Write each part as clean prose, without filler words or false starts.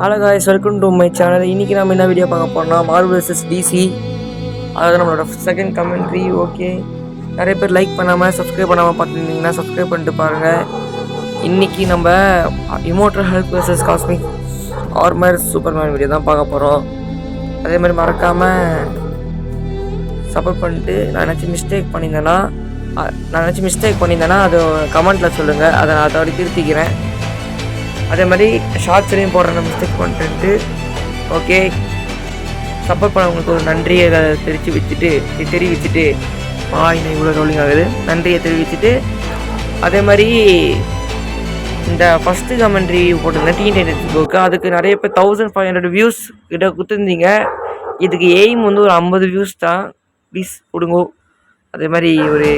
Hello guys, welcome to my channel. இன்றைக்கி நம்ம என்ன வீடியோ பார்க்க போகிறோம்னா மார்வல் vs டிசி. அதாவது நம்மளோட செகண்ட் கமெண்ட்ரி. ஓகே, நிறைய பேர் லைக் பண்ணாமல் சப்ஸ்கிரைப் பண்ணாமல் பார்த்துருந்தீங்கன்னா சப்ஸ்கிரைப் பண்ணிட்டு பாருங்கள். இன்றைக்கி நம்ம immortal Hulk vs cosmic armour Superman video தான் பார்க்க போகிறோம். அதே மாதிரி மறக்காமல் சப்போர்ட் பண்ணிட்டு நான் ஏதாச்சும் மிஸ்டேக் பண்ணியிருந்தேன்னா அது கமெண்ட்டில் சொல்லுங்கள். அதை நான் அதோட திருத்திக்கிறேன். அதே மாதிரி ஷார்ட்ஸ்லையும் போடுற மிஸ்டேக் பண்ணிட்டு ஓகே, சப்போர்ட் பண்ணவங்களுக்கு ஒரு நன்றியை தெரிவிச்சுட்டு இன்னும் இவ்வளோ ரோலிங் ஆகுது, நன்றியை தெரிவிச்சுட்டு அதே மாதிரி இந்த ஃபஸ்ட்டு கமெண்ட்ரி போட்டிருந்தேன் டீன் டைட்டன்ஸ் புக்கு. அதுக்கு நிறைய பேர் 1500 வியூஸ் கிட்ட கொடுத்துருந்தீங்க. இதுக்கு எய்ம் வந்து ஒரு 50 வியூஸ் தான். ப்ளீஸ் கொடுங்கோ. அதே மாதிரி ஒரு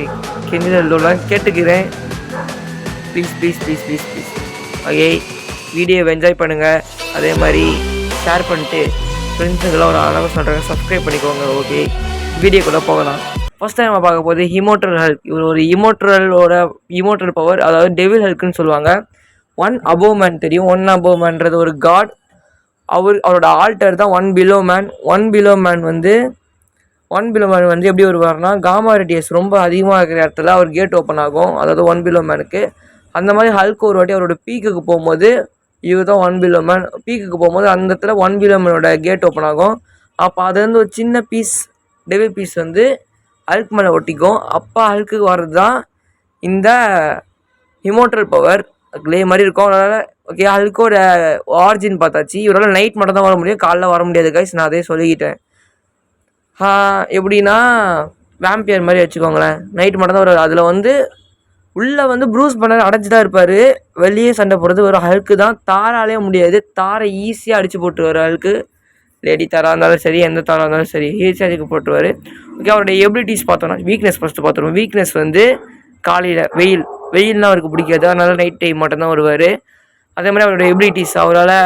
கெஞ்சிலாம் கேட்டுக்கிறேன். ப்ளீஸ். ஓகே, வீடியோவை என்ஜாய் பண்ணுங்கள். அதே மாதிரி ஷேர் பண்ணிட்டு ஃப்ரெண்ட்ஸுக்கெல்லாம் ஒரு அளவு சொல்கிறாங்க, சப்ஸ்கிரைப் பண்ணிக்கோங்க. ஓகே, வீடியோக்குள்ளே போகலாம். ஃபஸ்ட் டைம் நம்ம பார்க்க போது இமோர்டல் ஹல்க். இவர் ஒரு இமோர்டல் பவர், அதாவது டெவில் ஹல்க்குன்னு சொல்லுவாங்க. ஒன் அபோவ் மேன் தெரியும். ஒன் அபோவ் மேன்றது ஒரு காட். அவரோட ஆல்டர் தான் one below man. One below man வந்து எப்படி வருவார்னா, காமா ரேடியஸ் ரொம்ப அதிகமாக இருக்கிற இடத்துல அவர் கேட் ஓப்பன் ஆகும். அதாவது ஒன் பிலோ மேனுக்கு. அந்த மாதிரி ஹல்க் ஒரு வாட்டி அவரோட பீக்குக்கு போகும்போது, இவர் தான் ஒன் பிலோ மேன். பீக்குக்கு போகும்போது அந்த இடத்துல ஒன் பிலோ மேனோட கேட் ஓப்பன் ஆகும். அப்போ அதுலேருந்து ஒரு சின்ன பீஸ், டெவில் பீஸ் வந்து ஹல்க் மேலே ஒட்டிக்கும். அப்போ ஹல்க்குக்கு வர்றது தான் இந்த இமோர்டல் பவர். க்ளே மாதிரி இருக்கும். அதனால் ஓகே, ஹல்கோட ஆரிஜின் பார்த்தாச்சு. இவரால் நைட் மட்டும் தான் வர முடியும், காலைல வர முடியாது கைஸ். நான் அதே சொல்லிக்கிட்டேன். எப்படின்னா வேம்பியர் மாதிரி வச்சுக்கோங்களேன். நைட் மட்டும் தான் வரும். அதில் வந்து உள்ளே வந்து ப்ரூஸ் பண்ண அடைச்சி தான் இருப்பார். வெளியே சண்டை போடுறது ஒரு ஹல்க்கு தான். தாராலே முடியாது. தாரை ஈஸியாக அடித்து போட்டுருவார் ஹல்க்கு. லேடி தாராக இருந்தாலும் சரி, எந்த தாராக இருந்தாலும் சரி, ஈஸியாக அடிக்க போட்டுருவார். ஓகே, அவருடைய எபிலிட்டிஸ் பார்த்தோன்னா வீக்னஸ் ஃபஸ்ட்டு பார்த்துருவோம். வீக்னஸ் வந்து காலையில் வெயில்னால் அவருக்கு பிடிக்காது. அதனால நைட் டைம் மட்டும்தான் வருவார். அதே மாதிரி அவருடைய எபிலிட்டிஸ், அவரால்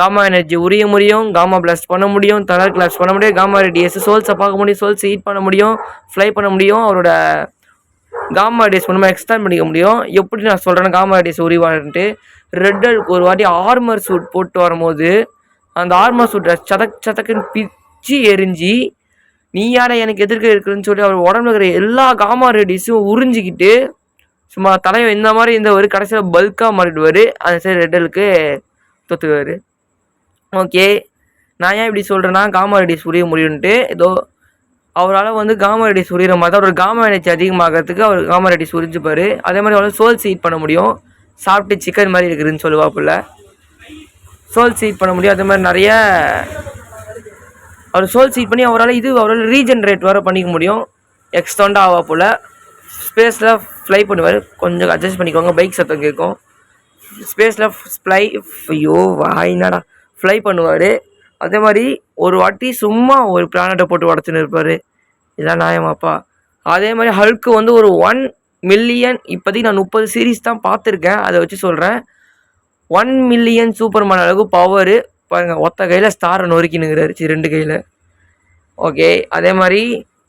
காமா எனர்ஜி உரிய முடியும், காமா பிளாஸ்ட் பண்ண முடியும், தலர் கிளாஸ் பண்ண முடியும், காமா ரேடியஸ் சோல்ஸை பார்க்க முடியும், சோல்ஸ் ஹீட் பண்ண முடியும், ஃப்ளை பண்ண முடியும். அவரோட காமா ரேடியஸ் மூலமாக எக்ஸ்டெண்ட் பண்ணிக்க முடியும். எப்படி நான் சொல்கிறேன்னா, காமா ரேடியஸ் உரிவான்ட்டு ரெட் ஹல்க் ஒரு வாட்டி ஆர்மர் சூட் போட்டு வரும்போது அந்த ஆர்மர் சூட்டை சதக்குன்னு பிச்சு எரிஞ்சு, நீ யாரை எனக்கு எதிர்க்க இருக்குன்னு சொல்லி அவர் உடம்புல இருக்கிற எல்லா காமா ரேடியஸும் உறிஞ்சிக்கிட்டு சும்மா தலையை இந்த மாதிரி ஒரு கடைசியில் பல்காக மாறிடுவார். அந்த சைடு ரெட் ஹல்க்கு தொத்துவார். ஓகே, நான் ஏன் இப்படி சொல்கிறேன்னா, காமா ரேடியஸ் உரிய முடியும்ன்ட்டு ஏதோ அவரால் வந்து காமா ரேடியஸ் உரிகிற மாதிரி தான். அவரோட காமா எனர்ஜி அதிகமாகிறதுக்கு அவர் காமா ரேடியஸ் உறிஞ்சிப்பார். அதே மாதிரி அவரால் சோல்ஸ் ஹீட் பண்ண முடியும். சாப்பிட்டு சிக்கன் மாதிரி இருக்குதுன்னு சொல்லுவாப்புல. சோல்ஸ் ஹீட் பண்ண முடியும். அதே மாதிரி நிறைய அவர் சோல்ஸ் ஹீட் பண்ணி அவரால் ரீஜென்ரேட் வேறு பண்ணிக்க முடியும். எக்ஸ்டெண்டாக ஆவா போல். ஸ்பேஸில் ஃப்ளை பண்ணுவார். கொஞ்சம் அட்ஜஸ்ட் பண்ணிக்கோங்க, பைக் சத்தம் கேட்கும். ஸ்பேஸில் ஃப்ளை பண்ணுவார். அதே மாதிரி ஒரு வாட்டி சும்மா ஒரு பிளானட்டை போட்டு உடச்சுன்னு இருப்பார். இதெல்லாம் நியாயமாப்பா? அதே மாதிரி ஹல்க்கு வந்து ஒரு 1 மில்லியன், இப்போதைக்கு நான் 30 சீரீஸ் தான் பார்த்துருக்கேன், அதை வச்சு சொல்கிறேன். 1 மில்லியன் சூப்பர்மேன் அளவுக்கு பவர் பாருங்கள். ஒத்த கையில் ஸ்டாரை நொறுக்கினுங்கிறாரு, 2 கையில். ஓகே, அதே மாதிரி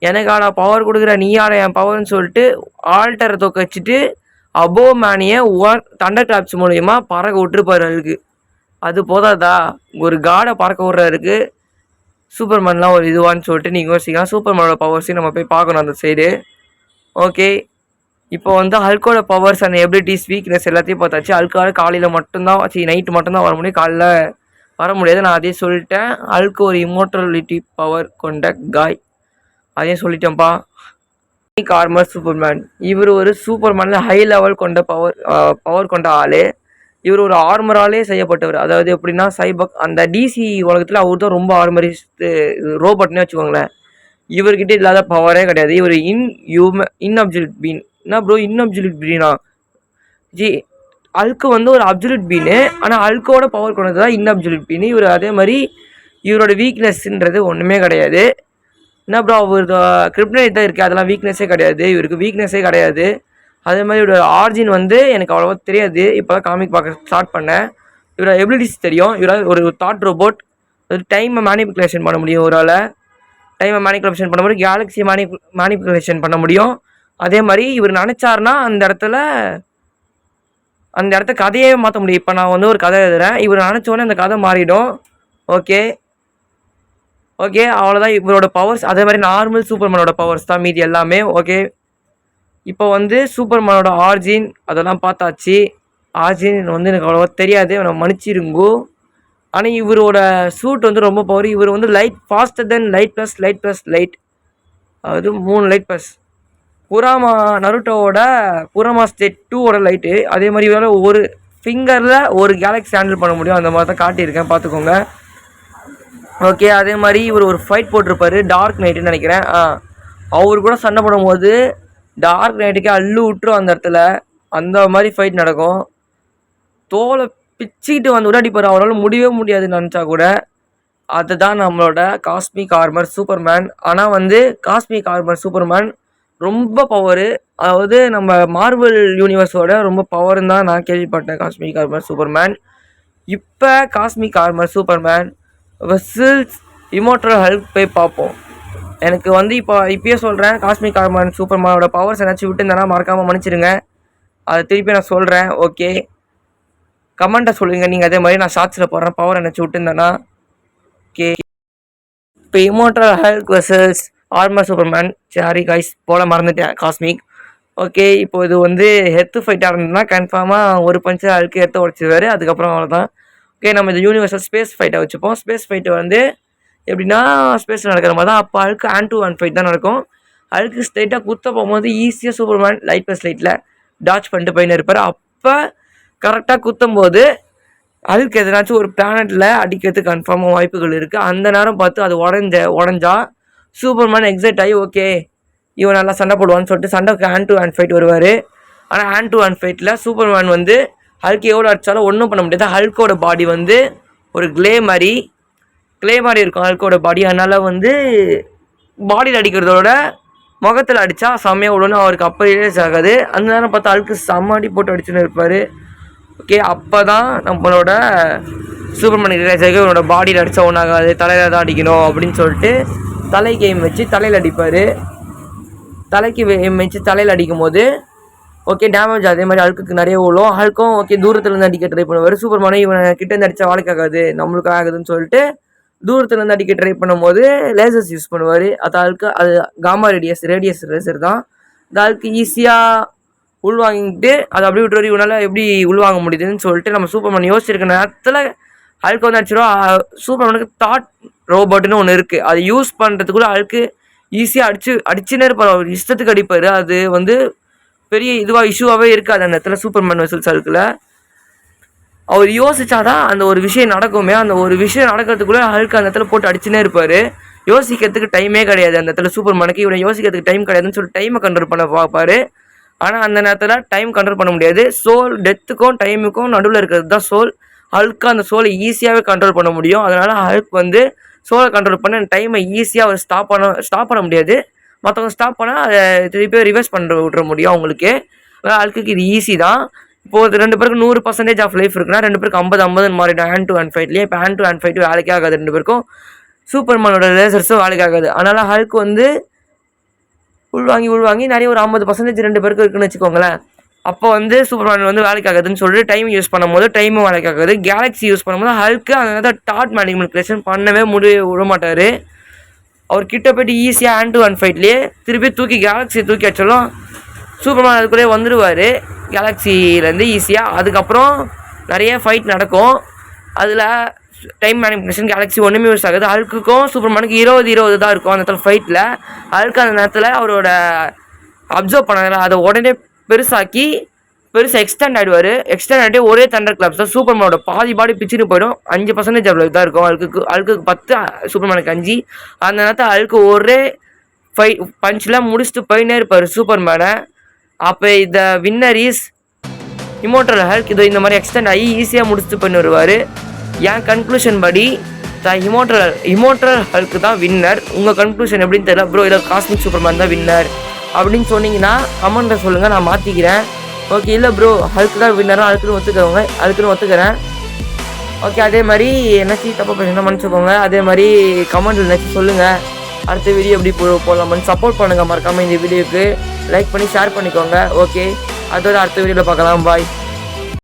எனக்கான பவர் கொடுக்குற நீயாட என் பவர்னு சொல்லிட்டு ஆல்டரை தொக்க வச்சுட்டு அபோவ் மேனியை தண்டர் கிளாப்ஸ் மூலயமா பறக்க விட்டுருப்பார் ஹல்க்கு. அது போதாதா, ஒரு காடை பறக்க விட்றாருக்கு. சூப்பர்மேன்லாம் ஒரு இதுவான்னு சொல்லிட்டு நீங்கள் யோசிக்கலாம். சூப்பர்மேனோட பவர்ஸையும் நம்ம போய் பார்க்கணும் அந்த சைடு. ஓகே, இப்போ வந்து ஹல்கோட பவர்ஸ் அண்ட் எபிலிட்டிஸ், வீக்னஸ் எல்லாத்தையும் பார்த்தாச்சு. ஹல்கால் காலையில் மட்டும்தான் நைட்டு மட்டும்தான் வர முடியும், காலைல வர முடியாது. நான் அதே சொல்லிட்டேன். ஹல்க்கு ஒரு இமோர்டாலிட்டி பவர் கொண்ட காய், அதையும் சொல்லிட்டேன்ப்பா. ஆர்மர் சூப்பர்மேன், இவர் ஒரு சூப்பர்மேனில் ஹை லெவல் கொண்ட பவர் கொண்ட ஆள். இவர் ஒரு ஆர்மராலே செய்யப்பட்டவர். அதாவது எப்படின்னா, சைபக் அந்த டிசி உலகத்தில் அவர் தான் ரொம்ப ஆர்மரிஸ்ட் ரோபோட்னே வச்சுக்கோங்களேன். இவர்கிட்ட இல்லாத பவரே கிடையாது. இவர் இன்அப்சல்யூட் பீன். என்ன ப்ரோ இன்அப்சல்யூட் பீனா? ஹல்க்கு வந்து ஒரு அப்சல்யூட் பீனு, ஆனால் ஹல்கோட பவர் கொண்டது தான் இன்அப்சல்யூட் பீனு. இவர் அதே மாதிரி இவரோட வீக்னஸ்ன்றது ஒன்றுமே கிடையாது. என்ன ப்ரோ, அவர் கிரிப்டனைட் தான் இருக்குது, அதெல்லாம் வீக்னஸே கிடையாது. இவருக்கு வீக்னஸே கிடையாது. அதே மாதிரி இவரோட ஆரிஜின் வந்து எனக்கு அவ்வளோவா தெரியாது. இப்போ தான் காமிக் பார்க்க ஸ்டார்ட் பண்ணேன். இவரோட எபிலிட்டிஸ் தெரியும். இவரால் ஒரு தாட் ரோபோட், டைமை மேனிப்புலேஷன் பண்ண முடியும். இவரால் டைமை மேனிப்புலேஷன் பண்ண முடியும், கேலக்ஸியை மேனிப்புலேஷன் பண்ண முடியும். அதே மாதிரி இவர் நினச்சாருன்னா அந்த இடத்துல அந்த இடத்த கதையே மாற்ற முடியும். இப்போ நான் வந்து ஒரு கதை எழுதுறேன், இவர் நினச்சோடனே அந்த கதை மாறிடும். ஓகே ஓகே அவ்வளோதான் இவரோட பவர்ஸ். அதே மாதிரி நார்மல் சூப்பர்மேனோட பவர்ஸ் தான் மீதி எல்லாமே. ஓகே இப்போ வந்து சூப்பர்மேனோட ஆர்ஜின் அதெல்லாம் பார்த்தாச்சு. ஆர்ஜின் வந்து எனக்கு அவ்வளோவா தெரியாது, நம்ம மன்னிச்சிருங்கோ. ஆனால் இவரோட சூட் வந்து ரொம்ப பவர். இவர் வந்து light faster than light plus light plus light, அது 3 லைட் ப்ளஸ். குராமா நருட்டோவோட குராமா ஸ்டேட் 2ஓட லைட்டு. அதே மாதிரி இவரால் ஒரு ஃபிங்கரில் ஒரு கேலக்ஸி ஹேண்டில் பண்ண முடியும், அந்த மாதிரி தான் காட்டியிருக்கேன் பார்த்துக்கோங்க. ஓகே அதே மாதிரி இவர் ஒரு ஃபைட் போட்டிருப்பாரு டார்க் நைட்டுன்னு நினைக்கிறேன். அவர் கூட சண்டை போடும்போது டார்க் நைட்டுக்கே அள்ளு விட்டுரும் அந்த இடத்துல, அந்த மாதிரி ஃபைட் நடக்கும். தோலை பிச்சுக்கிட்டு வந்து கூட அடிப்பார், அவரால் முடியவே முடியாதுன்னு நினச்சா கூட. அதுதான் நம்மளோட காஸ்மிக் ஆர்மர் சூப்பர்மேன். ஆனால் வந்து காஸ்மிக் ஆர்மர் சூப்பர்மேன் ரொம்ப பவரு, அதாவது நம்ம மார்வல் யூனிவர்ஸோட ரொம்ப பவர்னு தான் நான் கேள்விப்பட்டேன் காஸ்மிக் ஆர்மர் சூப்பர்மேன். இப்போ cosmic armour Superman versus immortal Hulk போய் பார்ப்போம். எனக்கு வந்து இப்போயே சொல்கிறேன், காஸ்மிக் ஆர்மர் சூப்பர்மேனோட பவர்ஸ் ஏதாச்சும் விட்டுருந்தேன்னா மறக்காமல் மன்னிச்சிடுங்க, அதை திருப்பி நான் சொல்கிறேன். ஓகே கமெண்ட்டை சொல்லுங்கள் நீங்கள், அதே மாதிரி நான் ஷார்ட்ஸில் போடுறேன் பவர் ஏதாச்சும் விட்டுருந்தேன்னா. ஓகே இப்போ immortal Hulk versus armour Superman. Sorry guys போல மறந்துட்டேன் காஸ்மிக். ஓகே இப்போ இது வந்து ஹெத்து ஃபைட்டாக இருந்ததுன்னா கன்ஃபார்மாக ஒரு பஞ்சு ஹல்க்கு எடுத்து உடச்சிடுவார், அதுக்கப்புறம் அவ்வளோதான். ஓகே நம்ம இந்த யூனிவர்சல் ஸ்பேஸ் ஃபைட்டை வச்சுப்போம். ஸ்பேஸ் ஃபைட்டு வந்து எப்படின்னா ஸ்பேஸில் நடக்கிற மாதிரி தான். அப்போ Hulk hand to hand fight தான் நடக்கும். ஹல்க்கு ஸ்ட்ரைட்டாக குத்த போகும்போது ஈஸியாக சூப்பர்மேன் லைட் ப்ளஸ் லைட்டில் டாச் பண்ணிட்டு போயின்னு இருப்பார். அப்போ கரெக்டாக குத்தும் போது ஹல்க் எதனாச்சும் ஒரு பிளானட்டில் அடிக்கிறதுக்கு கன்ஃபார்மாக வாய்ப்புகள் இருக்குது. அந்த நேரம் பார்த்து அது உடஞ்சா சூப்பர்மேன் எக்ஸைட் ஆகி ஓகே இவன் நல்லா சண்டை போடுவான்னு சொல்லிட்டு சண்டைக்கு ஹேண்ட் டு ஹேண்ட் ஃபைட் வருவார். ஆனால் ஹேண்ட் டு ஹேண்ட் ஃபைட்டில் சூப்பர்மேன் வந்து ஹல்க் எவ்வளோ அடித்தாலும் ஒன்றும் பண்ண முடியாது. ஹல்கோட பாடி வந்து ஒரு கிளே மாதிரி இருக்கும் ஹல்கோட பாடி. அதனால் வந்து பாடியில் அடிக்கிறதோட முகத்தில் அடித்தா செம்மையாக விடணும், அவருக்கு அப்போ ரிலீஸ் ஆகாது. அந்த நேரம் பார்த்தா ஹல்க்கு செம்மடி போட்டு அடிச்சுன்னு இருப்பார். ஓகே அப்போ தான் நம்மளோட சூப்பர்மேன் ரிலீஸ் ஆகி இவனோட பாடியில் அடித்தா ஒன்றாகாது, தலையில் தான் அடிக்கணும் அப்படின்னு சொல்லிட்டு தலைக்கு எய்ம் வச்சு தலையில் அடிப்பார். தலைக்கு எய்ம் வச்சு தலையில் அடிக்கும் போது ஓகே டேமேஜ் அதே மாதிரி ஹல்க்கு நிறைய விழும். ஹல்க்கும் ஓகே தூரத்துலேருந்து அடிக்க ட்ரை பண்ணுவார். சூப்பர்மேனை இவனை கிட்டேருந்து அடித்தா வாழ்க்காகாது நம்மளுக்கு ஆகுதுன்னு சொல்லிட்டு தூரத்துலேருந்து அடிக்க ட்ரை பண்ணும்போது லேசர்ஸ் யூஸ் பண்ணுவார். அது ஹல்க்கு அது காமா ரேடியஸ் லேசர் தான். இந்த ஹல்க்கு ஈஸியாக உள்வாங்கிட்டு அதை அப்படியே விட்டுரு, இவனால் எப்படி உள்வாங்க முடியுதுன்னு சொல்லிட்டு நம்ம சூப்பர்மேன் யோசிச்சிருக்க நேரத்தில் ஹல்க்கு வந்து அடிச்சிடும். சூப்பர்மேனுக்கு தாட் ரோபோட்டுன்னு ஒன்று இருக்குது, அது யூஸ் பண்ணுறதுக்குள்ள ஹல்க்கு ஈஸியாக அடிச்சுன்னே இருப்பார், அவர் இஷ்டத்துக்கு அடிப்பார். அது வந்து பெரிய இதுவாக இஷ்யூவாகவே இருக்காது அந்த இடத்துல சூப்பர்மேன் வெர்சஸ் ஹல்கில். அவர் யோசிச்சாதான் அந்த ஒரு விஷயம் நடக்குமே, அந்த ஒரு விஷயம் நடக்கிறதுக்குள்ளே ஹல்க் அந்த இடத்துல போட்டு அடிச்சுன்னே இருப்பார். யோசிக்கிறதுக்கு டைமே கிடையாது அந்த இடத்துல சூப்பர்மேனுக்கு, இவனை யோசிக்கிறதுக்கு டைம் கிடையாதுன்னு சொல்லி டைமை கண்ட்ரோல் பண்ண பார்ப்பார். ஆனால் அந்த நேரத்தில் டைம் கண்ட்ரோல் பண்ண முடியாது. சோல் டெத்துக்கும் டைமுக்கும் நடுவில் இருக்கிறது தான் சோல். ஹல்க்கு அந்த சோலை ஈஸியாகவே கண்ட்ரோல் பண்ண முடியும். அதனால் ஹல்க் வந்து சோலை கண்ட்ரோல் பண்ண டைமை ஈஸியாக அவர் ஸ்டாப் பண்ண முடியாது. மற்றவங்க ஸ்டாப் பண்ணால் அதை திருப்பி ரிவர்ஸ் விட்டுற முடியும் அவங்களுக்கு. அதனால் ஹல்க்குக்கு இது ஈஸி தான். இப்போது 2 பேருக்கு 100% ஆஃப் லைஃப் இருக்குன்னா 2 பேருக்கு 50-50 மாறிடும் ஹேண்ட் டு ஹேண்ட் ஃபைட்லேயே. இப்போ ஹேண்ட் டு ஹேண்ட் ஃபைட்டு வேலைக்கே ஆகாது 2 பேருக்கும். சூப்பர்மேனோட லேசர்ஸும் வேலைக்கு ஆகாது. அதனால் ஹல்க் வந்து உள்வாங்கி நிறைய ஒரு 50% 2 பேருக்கு இருக்குன்னு வச்சுக்கோங்களேன். அப்போ வந்து சூப்பர்மேன் வந்து வேலைக்கு ஆகுதுன்னு சொல்லிட்டு டைம் யூஸ் பண்ணும்போது டைமும் வேலைக்கு ஆகாது. கேலக்ஸி யூஸ் பண்ணும்போது ஹல்க்கு அந்த டாட் மேனிபுலேஷன் பண்ணவே விட மாட்டார். அவர் கிட்ட போய்ட்டு ஈஸியாக ஹேண்ட் டு ஹேண்ட் ஃபைட்லேயே திருப்பி கேலக்ஸி தூக்கி வச்சாலும் சூப்பர்மேன் அதுக்குள்ளே வந்துடுவார் கேலக்ஸிலேருந்து ஈஸியாக. அதுக்கப்புறம் நிறைய ஃபைட் நடக்கும். அதில் டைம் மேனிபுலேஷன் கேலக்ஸி ஒன்றுமே யூஸ் ஆகுது. ஹல்க்குக்கும் சூப்பர்மேனுக்கு 20-20 தான் இருக்கும் அந்த இடத்துல ஃபைட்டில். ஹல்க்கு அந்த நேரத்தில் அவரோட அப்சர்வ் பண்ணாங்க, அதை உடனே பெருசாக எக்ஸ்டெண்ட் ஆகிட்டு ஒரே தண்டர் கிளாப்ஸ் தான் சூப்பர்மேனோட பாதி பாடி பிச்சுன்னு போயிடும். 5% அவ்வளோ தான் இருக்கும் ஹல்க்குக்கு 10, சூப்பர்மேனுக்கு 5. அந்த நேரத்தில் ஹல்க்கு ஒரே பஞ்சில் முடிச்சுட்டு போயினே இருப்பார் சூப்பர்மேனை. அப்போ இந்த வின்னர் இஸ் இம்மோர்டல் ஹல்க். இது இந்த மாதிரி எக்ஸ்டெண்ட் ஆகி ஈஸியாக முடிச்சுட்டு போயின்னு வருவார். என் கன்க்ளூஷன் படி இம்மோர்டல் ஹல்க்கு தான் வின்னர். உங்கள் கன்க்ளூஷன் எப்படின்னு தெரியல ப்ரோ, இல்லை காஸ்மிக் சூப்பர்மேன் தான் வின்னர் அப்படின்னு சொன்னீங்கன்னா கமெண்ட்டில் சொல்லுங்கள், நான் மாற்றிக்கிறேன். ஓகே இல்லை ப்ரோ ஹல்க்கு தான் வின்னரும் அதுக்குன்னு ஒத்துக்கிறேன். ஓகே அதே மாதிரி என்னாச்சு தப்பாக பேசுனா மன்னிச்சுக்கோங்க. அதே மாதிரி கமெண்ட்டில் என்னாச்சும் சொல்லுங்கள், அடுத்த வீடியோ எப்படி போடலாமான்னு சப்போர்ட் பண்ணுங்கள். மறக்காமல் இந்த வீடியோவுக்கு லைக் பண்ணி ஷேர் பண்ணிக்கோங்க. ஓகே அதோட அடுத்த வீடியோவில் பார்க்கலாம். பாய்.